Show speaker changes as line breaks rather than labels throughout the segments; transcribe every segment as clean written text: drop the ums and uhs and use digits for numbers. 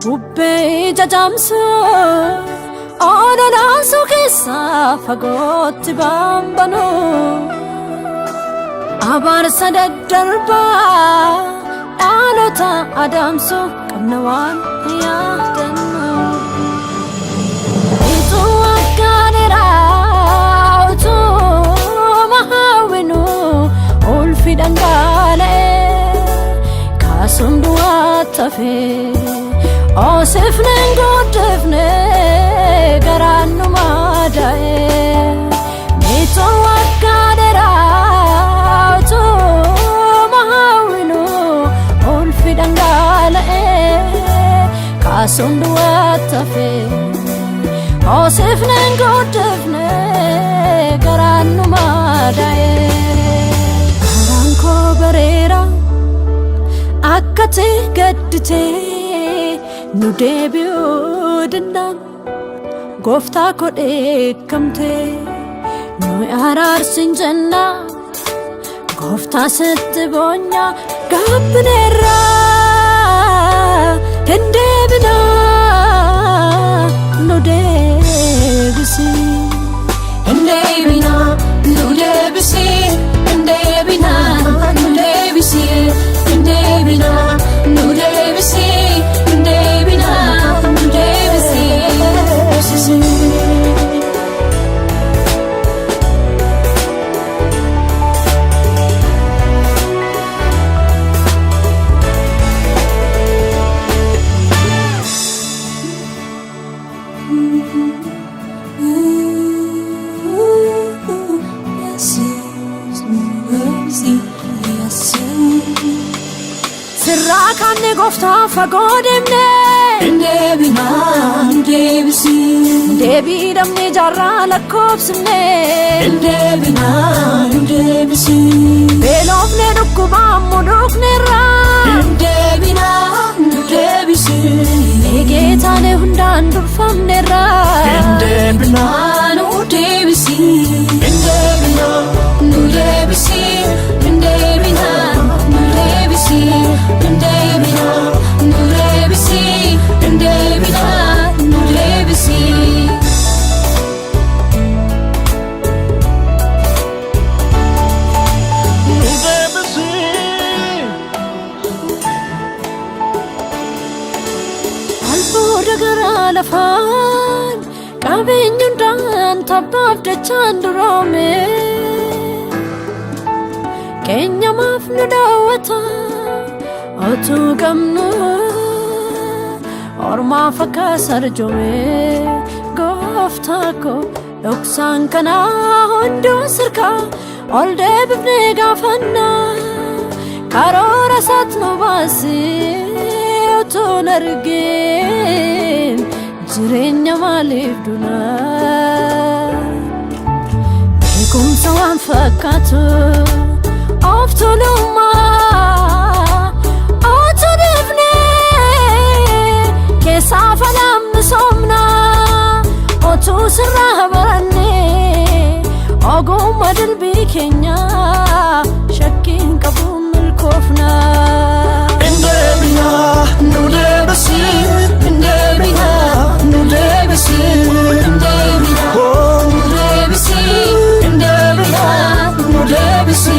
Bubbee jajamsu Oololaasu keessa fagootti bambanu Abaarsa daddarbaa dhaalota adamsu qabna waan yaadannu Ituu akkaaneraa utuma hawwinu ulfi dhangala'e kaasuun du'aa tafee Osifnen godefne garannu madae Mito wakadera to mahawinu ulfi dangalae Kasundu atafe Osifnen godefne garannu madae Karanko barera akkate gaddite Nu deebi'uu danda'am gooftaa koo dheekkamte Nu araarsin jenna gooftaa sitti boonya gaabbineerra hin deebina nu deebisi hin deebina nu deebisi hin deebina nu deebisi hin deebina nu deebisi Sirrakanne gofta fagodemne Indebina indebisi Indebidamne jarra lakkobsne Indebina indebisi Belofne dukkuba mudukne ra Indebina indebisi Egetane hundan durfamne ra Indebina indebisi Indebina indebisi Indebina indebisi Indebina indebisi Indebina indebisi Alboda gara lafaan qabeenyuudhaan tabbaaf dachaan duroome Keenyamaaf nu daawwata otuu qabnu Ormaaf akka sarjoome gooftaa koo dhoksaan kana hunduu sirkaa ol deebifnee gaafanna karoora isaat nu baasee otuun argeen jireenya maaliif duna beekumsa waan fakkaatu of tolummaa otuu deebnee keessaa falaan misoomna otuu sirraa barannee ogummaa dilbii keenya shakkiin qabuun milkoofna Indebina nu deebisi Indebina nu deebisi Indebina nu deebisi Indebina nu deebisi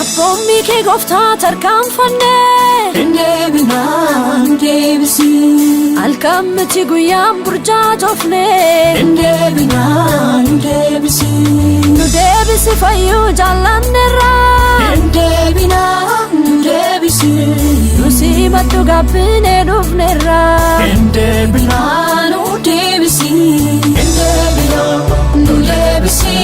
Abboommi kee gooftaa tarkaanfanne Indebina nu deebisi Alkammichi guyyaan burjaajofne Indebina nu deebisi Nu deebisi fayyuu jaallanneerra Indebina nu deebisi Nu simaddu gaabbinee dhufneerra Indebina nu deebisi Indebina nu deebisi